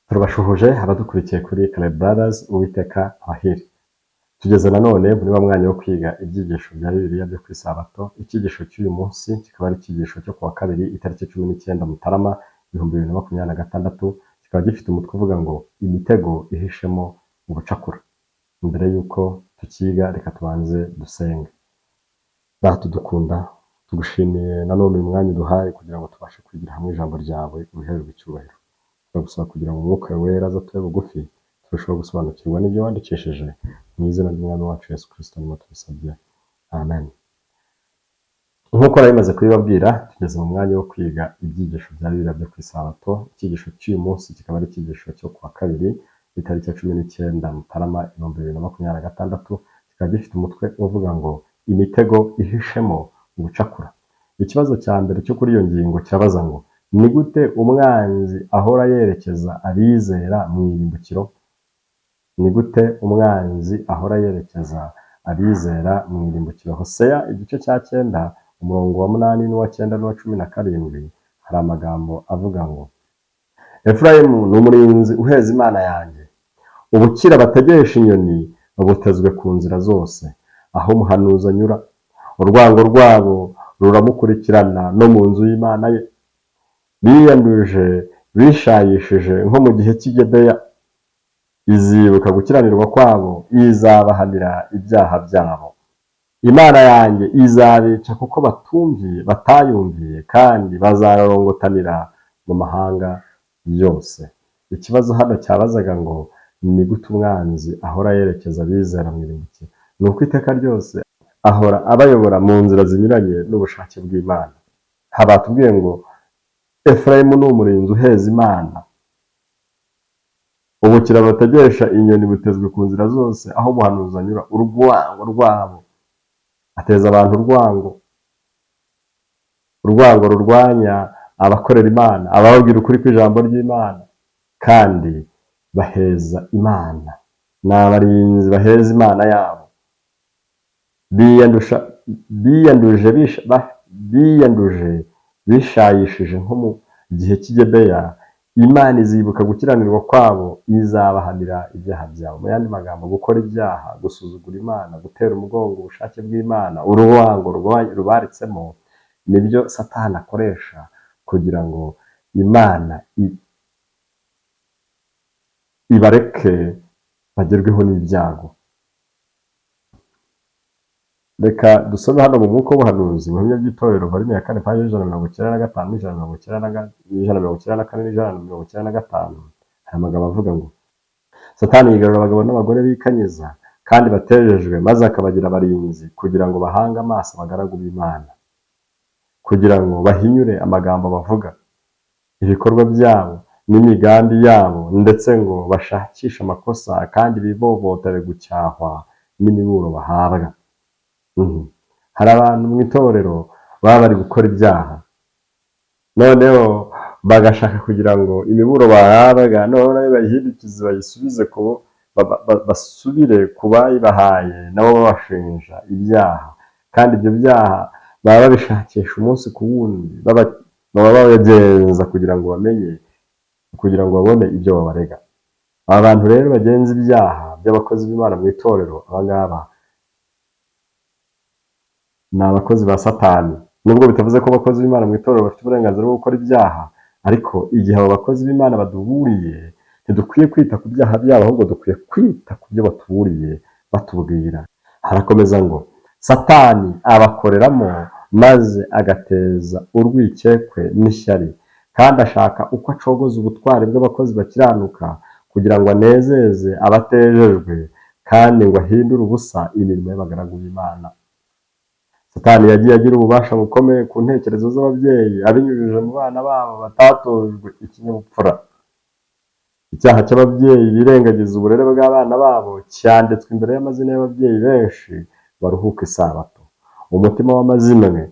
Turabashuhuje abadukurikiye kuri Caleb Brothers Uwiteka abahire. Tugeze nanone muri wa mwanya wo kwiga ibyigisho bya Bibiliya byo ku Isabato. Icyigisho cy'uyu munsi kikaba ari icyigisho cyo kuwa kabiri itariki 19 Mutarama 2026, kikaba gifite umutwe uvuga ngo imitego ihishemo ubucakura. Mbere yuko tukiga reka tubanze dusenge. Data tudukunda, tugushimiye nanone uyu mwanya uduhaye kugira ngo tubashe kwigira hamwe ijambo ryawe, ubihererwe icyubahiro. Turagusaba kugira ngo umwuka wera aze atube bugufi, turusheho gusobanukirwa n'ibyo wandikishije, mu izina ry'umwami wacu Yesu Kristo nimo tubisabye, amen. Nk'uko nari maze kubibabwira, tugeze mu mwanya wo kwiga ibyigisho bya Bibiliya byo ku Isabato. Icyigisho cy'uyu munsi kikaba ari icyigisho cyo kuwa kabiri itariki 19 Mutarama 2026, kikaba gifite umutwe uvuga ngo imitego ihishemo ubucakura. Ikibazo cya mbere cyo kuri iyo ngingo kirabaza ngo ni gute umwanzi ahora yerekeza abizera mu irimbukiro? Ni gute umwanzi ahora yerekeza abizera mu irimbukiro? Hoseya igice cya 9 umurongo wa 8 n'uwa 9 n'uwa 17 hari amagambo avuga ngo Efurayimu ni umurinzi uheza Imana yanjye, ubukira bategesha inyoni babutezwe ku nzira zose, aho umuhanuzi anyura urwango rwabo ruramukurikirana no mu nzu y'Imana ye. Biyanduje bishayishije nko mu gihe cy'Igedeya, izibuka gukiranirwa kwabo, izabahanira ibyaha byabo. Imana yanjye izabica kuko batayumviye, kandi bazarongotanira mu mahanga yose. Ikibazo hano cyabazaga ngo ni gute umwanzi ahora yerekeza abizera mu irimbukiro? Ni uko iteka ryose ahora abayobora mu nzira zinyuranye n'ubushake bw'Imana. Batubwiye ngo Efurayimu ni umurinzi uheza Imana, ubukira bategesha inyoni butezwe ku nzira zose, aho umuhanuzi anyura urwango rwabo. Ateza abantu urwango rurwanya abakorera Imana, ababwira ukuri kw'ijambo ry'Imana, kandi baheza Imana. Ni abarinzi baheza Imana yabo. Biyanduje bishayishije nko mu gihe cy'Igedeya, Imana izibuka gukiranirwa kwabo, izabahanira ibyaha byabo. Mu yandi magambo, gukora ibyaha, gusuzugura Imana, gutera umugongo ubushake bw'Imana, urwango rubaritsemo, nibyo Satani akoresha kugira ngo Imana ibareke bagerweho n'ibyago. Reka dusome hano mu mwuka w'ubuhanuzi mu bihamya by'itorero volume ya 4 paji 195 194 aya magambo avuga ngo Satani yigarura abagabo n'abagore bikanyiza kandi batejejwe, maze akabagira abarinzi kugira ngo bahange amaso abagaragu b'Imana, kugira ngo bahinyure amagambo bavuga, ibikorwa byabo n'imigambi yabo, ndetse ngo bashakishe amakosa kandi bibobotere gucyahwa n'imiburo bahabwa. Hari abantu mu itorero baba bari gukora ibyaha, noneho bagashaka kugira ngo imiburo bahabwa none bayihindukize bayisubize ko basubire ku bayibahaye, nabo babashinja ibyaha, kandi ibyo byaha baba babishakisha umunsi ku wundi, baba babagenza kugira ngo babone ibyo babarega. Aba bantu rero bagenza ibyaha by'abakozi b'Imana mu itorero, abangaba ni abakozi ba Satani. Nubwo bitavuze ko abakozi b'Imana mu itorero bafite uburenganzira bwo gukora ibyaha, ariko igihe abo bakozi b'Imana baduburiye, ntidukwiye kwita ku byaha byabo, ahubwo dukwiye kwita ku byo batuburiye batubwira. Harakomeza ngo Satani abakoreramo maze agateza urwikekwe n'ishyari, kandi ashaka uko acogoza ubutwari bw'abakozi bakiranuka, kugira ngo anezeze abatejejwe, kandi ngo ahindure ubusa imirimo y'abagaragu b'Imana. Satani yagiye agira ububasha bukomeye ku ntekerezo z'ababyeyi, abinyujije mu bana babo batatojwe ikinyabupfura. Icyaha cy'ababyeyi birengagiza uburere bw'abana babo cyanditswe imbere y'amazina y'ababyeyi benshi baruhuka Isabato. Umutima w'amazimwe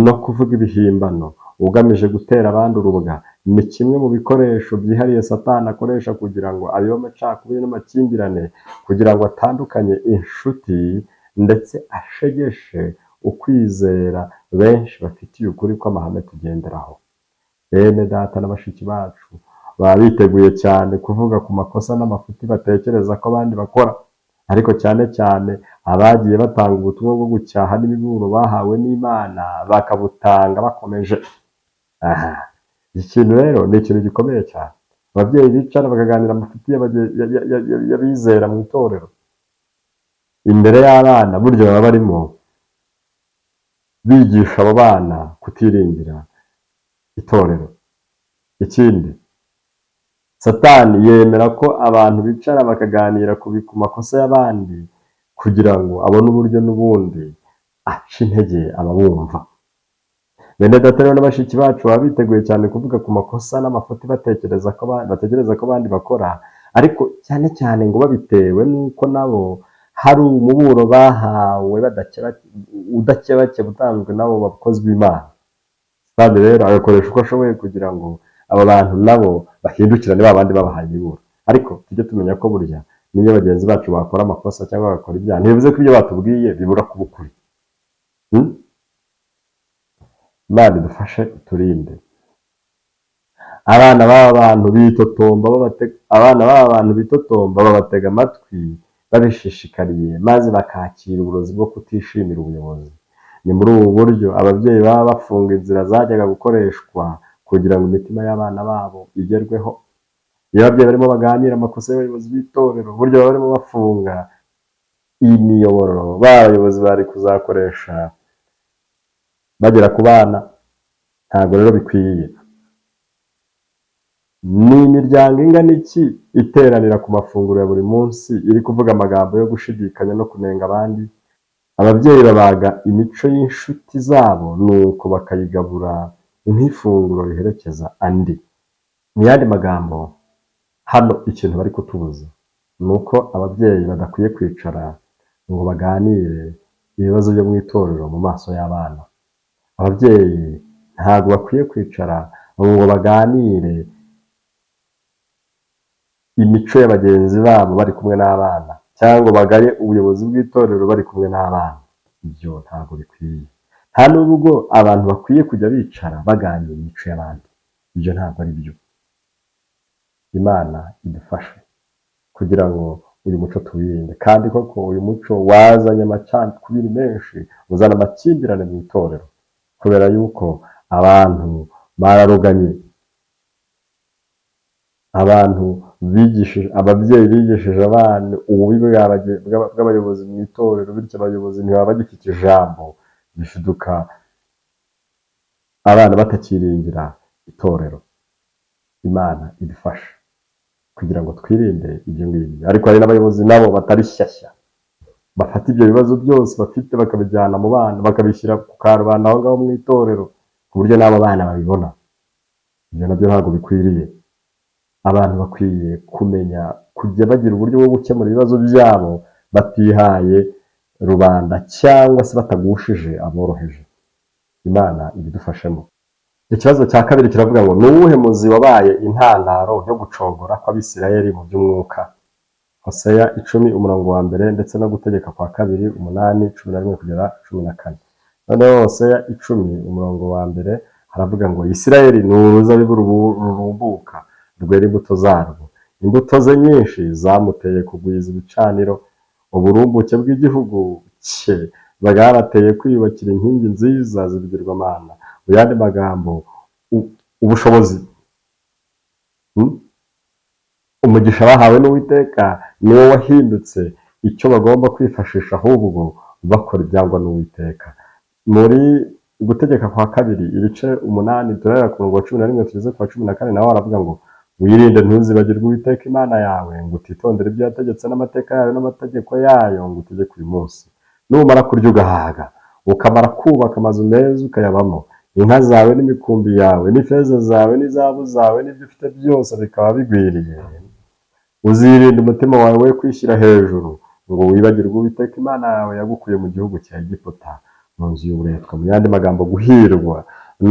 no kuvuga ibihimbano ugamije gutera abandi urubwa ni kimwe mu bikoresho byihariye Satani akoresha kugira ngo abibe amacakubiri n'amakimbirane, kugira ngo atandukanye inshuti ndetse ashegeshe ukwizera benshi bafitiye ukuri kw'amahame tugenderaho. Bene data na bashiki bacu, baba biteguye cyane kuvuga ku makosa n'amafuti batekereza ko abandi bakora, ariko cyane cyane abagiye batanga ubutumwa bwo gucyaha n'imiburo bahawe n'Imana bakabutanga bakomeje. Aha, iki kintu rero ni ikintu gikomeye cyane. Ababyeyi bicara bakaganira amafuti y'abizera mu itorero imbere y'abana, burya baba barimo bigisha abo bana kutiringira itorero. Ikindi, Satani yemera ko abantu bicara bakaganira ku makosa y'abandi kugira ngo abone uburyo n'ubundi aca intege ababumva. Bene data rero na bashiki bacu baba biteguye cyane kuvuga ku makosa n'amafuti batekereza ko abandi bakora, ariko cyane cyane ngo babitewe n'uko nabo hari umuburo bahawe udakebakeba utanzwe n'abo bakozi b'Imana. Kandi rero agakoresha uko ashoboye kugira ngo aba bantu nabo bahindukirane ba bandi babahaye imiburo. Ariko tujye tumenya ko burya niyo bagenzi bacu bakora amakosa cyangwa bagakora ibyaha, ntibivuze ko ibyo batubwiye bibura kuba ukuri. Imana idufashe iturinde. Abana b'aba bantu bitotomba babatega amatwi babishishikariye, maze bakakira uburozi bwo kutishimira ubuyobozi. Ni muri ubu buryo ababyeyi baba bafunga inzira zajyaga gukoreshwa kugira ngo imitima y'abana babo igerweho. Iyo ababyeyi barimo baganira amakosa y'abayobozi b'itorero, buryo baba barimo bafunga iyi miyoboro b'abayobozi bari kuzakoresha bagera ku bana. Ntabwo rero bikwiye. Ni imiryango ingana iki iteranira ku mafunguro ya buri munsi iri kuvuga amagambo yo gushidikanya no kunenga abandi? Ababyeyi babaga imico y'inshuti zabo, nuko bakayigabura nk'ifunguro riherekeza andi. Mu yandi magambo, hano ikintu bari kutubuza ni uko ababyeyi badakwiye kwicara ngo baganire ibibazo byo mu itorero mu maso y'abana. Ababyeyi ntabwo bakwiye kwicara ngo baganire imico ya bagenzi babo bari kumwe n'abana, cyangwa bagaye ubuyobozi bw'itorero bari kumwe n'abana. Ibyo ntabwo bikwiye. Nta n'ubwo abantu bakwiye kujya bicara baganira imico y'abandi. Ibyo ntabwo ari byo. Imana idufashe kugira ngo uyu muco tuwirinde. Kandi koko uyu muco wazanye amacakubiri menshi, uzana amakimbirane mu itorero, kubera yuko abantu bararuganye. Ababyeyi bigishije abana ububi bw'abayobozi mu itorero, bityo abayobozi ntibaba bagifite ijambo, bishiduka abana batakiringira itorero. Imana idufashe kugira ngo twirinde ibyo ngibyo. Ariko hari n'abayobozi nabo batari shyashya, bafata ibyo bibazo byose bafite bakabijyana mu bana, bakabishyira ku karubanda aho ngaho mu itorero, ku buryo n'abo bana babibona. Ibyo nabyo ntabwo bikwiriye. Abantu bakwiye kumenya kujya bagira uburyo bwo gukemura ibibazo byabo batihaye rubanda cyangwa se batagushije aboroheje. Imana ibidufashemo. Ikibazo cya kabiri kiravuga ngo ni uwuhe muzi wabaye intandaro yo gucogora kw'Abisirayeli mu by'umwuka? Hoseya 10:1 ndetse no Gutegeka kwa 2:8-11-14. Noneho Hoseya 10:1 haravuga ngo Isirayeli ni uruzabibu rurumbuka rwera imbuto zarwo. Imbuto ze nyinshi zamuteye kugwiza ibicaniro. Uburumbuke bw'igihugu cye bwarateye kwiyubakira inkingi nziza z'ibigirwamana. Mu yandi magambo, ubushobozi, umugisha bahawe n'Uwiteka niwo wahindutse icyo bagomba kwifashisha, ahubwo bakora ibyangwa n'Uwiteka. Muri Gutegeka kwa 2:8 turahera ku murongo wa 11 tugeze ku wa 14, naho aravuga ngo wirinde ntuzibagirwe Uwiteka Imana yawe, ngo utitondere ibyo yategetse n'amateka yayo n'amategeko yayo ngo utegeke uyu munsi. Numara kurya ugahaga, ukamara kubaka amazu meza ukayabamo, inka zawe n'imikumbi yawe n'ifeza zawe n'izahabu zawe n'ibyo ufite byose bikaba bigwiriye, uzirinde umutima wawe we kwishyira hejuru ngo wibagirwe Uwiteka Imana yawe yagukuye mu gihugu cya Egiputa, mu nzu y'uburetwa. Mu yandi magambo, guhirwa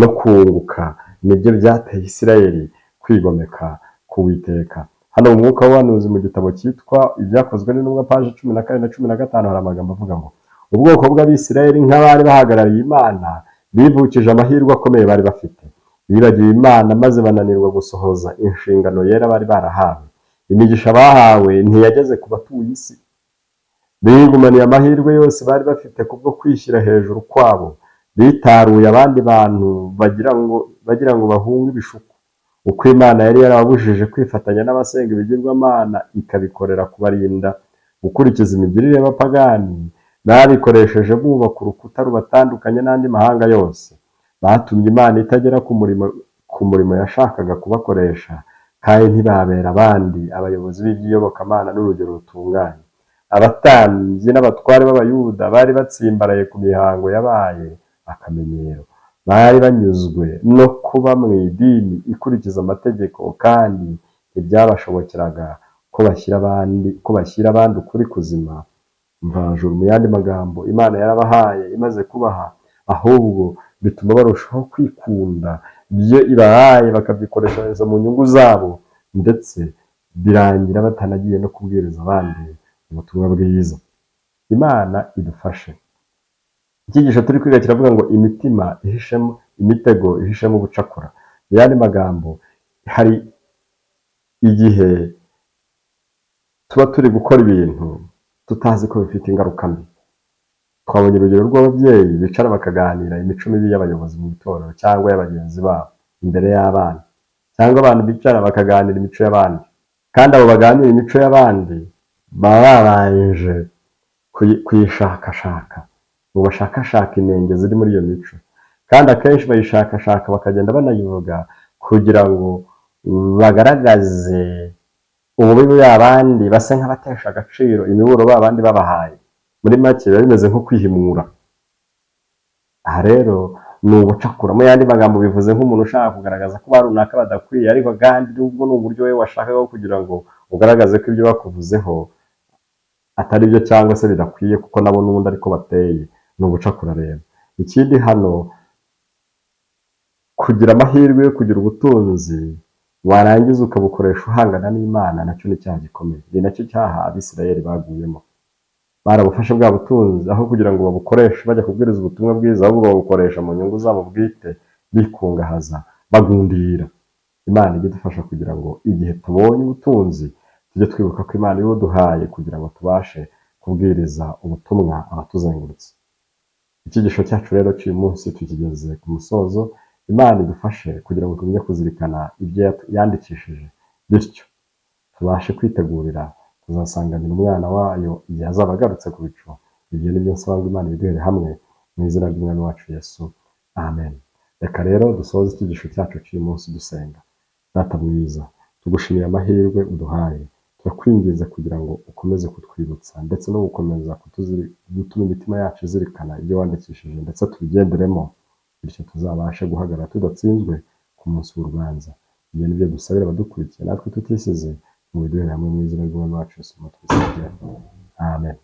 no kunguka nibyo byateye Isirayeli kwigomeka ku Uwiteka. Hano mu mwuka w'ubuhanuzi mu gitabo cyitwa Ibyakozwe n'Intumwa paji 14 na 15 hari amagambo avuga ngo ubwoko bw'Abisirayeli nk'abari bahagarariye Imana bivukije amahirwe akomeye bari bafite. bibagiwe Imana maze bananirwa gusohoza inshingano yera bari barahawe. Imigisha bahawe ntiyageze ku batuye isi. Bigumaniye amahirwe yose bari bafite kubwo kwishyira hejuru kwabo. Bitaruye abandi bantu bagira ngo bahunge ibishuko. Uko Imana yari yarababujije kwifatanya n'abasenga ibigirwamana, ikabikorera kubarinda gukurikiza imigirire y'abapagani, babikoresheje bubaka urukuta rubatandukanye n'andi mahanga yose. Batumye Imana itagera ku murimo yashakaga kubakoresha, kandi ntibabera abandi abayobozi b'iby'iyobokamana n'urugero rutunganye. Abatambyi n'abatware b'Abayuda bari batsimbaraye ku mihango yabaye akamenyero. Bari banyuzwe no kuba mu idini ikurikiza amategeko, kandi ntibyabashobokeraga ko bashyira abandi ukuri kuzima mvajuru. Mu yandi magambo, Imana yarabahaye imaze kubaha, ahubwo bituma barushaho kwikunda ibyo ibahaye bakabyikoreshereza mu nyungu zabo, ndetse birangira batanagiye no kubwiriza abandi ubutumwa bwiza. Imana idufashe. Icyigisho turi kwiga kiravuga ngo imitego ihishemo ubucakura. Mu yandi magambo, hari igihe tuba turi gukora ibintu tutazi ko bifite ingaruka mbi. Twabonye urugero rw'ababyeyi bicara bakaganira imico mibi y'abayobozi mu itorero cyangwa y'abagenzi babo imbere y'abana, cyangwa abantu bicara bakaganira imico y'abandi, kandi abo baganira imico y'abandi baba babanje kuyishakashaka ngo bashakashaka inenge ziri muri iyo mico, kandi akenshi bayishakashaka bakagenda banayivuga kugira ngo bagaragaze ububi bw'abandi, base nk'abatesha agaciro imiburo b'abandi babahaye. Muri make biba bimeze nko kwihimura. Aha rero ni ubucakura. Mu yandi magambo bivuze nk'umuntu ushaka kugaragaza ko ba runaka badakwiye, ariko kandi nubwo ni uburyo we washakaga kugira ngo ugaragaze ko ibyo bakuvuzeho atari byo cyangwa se bidakwiye, kuko nabo n'ubundi ariko bateye. Ni ubucakura rero. Ikindi hano, kugira amahirwe yo kugira ubutunzi warangiza ukabukoresha uhangana n'Imana, nacyo ni icyaha gikomeye. Ni nacyo cyaha Abisirayeli baguyemo. Barabufashe bwa butunzi, aho kugira ngo babukoreshe bajya kubwiriza ubutumwa bwiza, ahubwo babukoresha mu nyungu zabo bwite, bikungahaza, bagundira. Imana ijye idufasha kugira ngo igihe tubonye ubutunzi tujye twibuka ko Imana ibuduhaye kugira ngo tubashe kubwiriza ubutumwa abatuzengurutse. Icyigisho cyacu rero cy'uyu munsi tukigeze ku musozo. Imana idufashe kugira ngo tumenye kuzirikana ibyo yandikishije, bityo tubashe kwitegurira kuzasanganira umwana wayo igihe azaba agarutse ku bicu. Ibyo ni byo nsaba ngo Imana ibiduhere hamwe mu izina ry'umwami wacu Yesu, amen. Reka rero dusoze icyigisho cyacu cy'uyu munsi dusenga. Data mwiza, tugushimiye amahirwe uduhaye, turakwingiza kugira ngo ukomeze kutwibutsa ndetse no gukomeza gutuma imitima yacu izirikana ibyo wandikishije, ndetse tubigenderemo, bityo tuzabashe guhagarara tudatsinzwe ku munsi w'urubanza. Ibyo ni byo dusabira abadukurikiye, natwe tutisize, mu biduhere hamwe mu izina ry'umwami wacu Yesu, amen.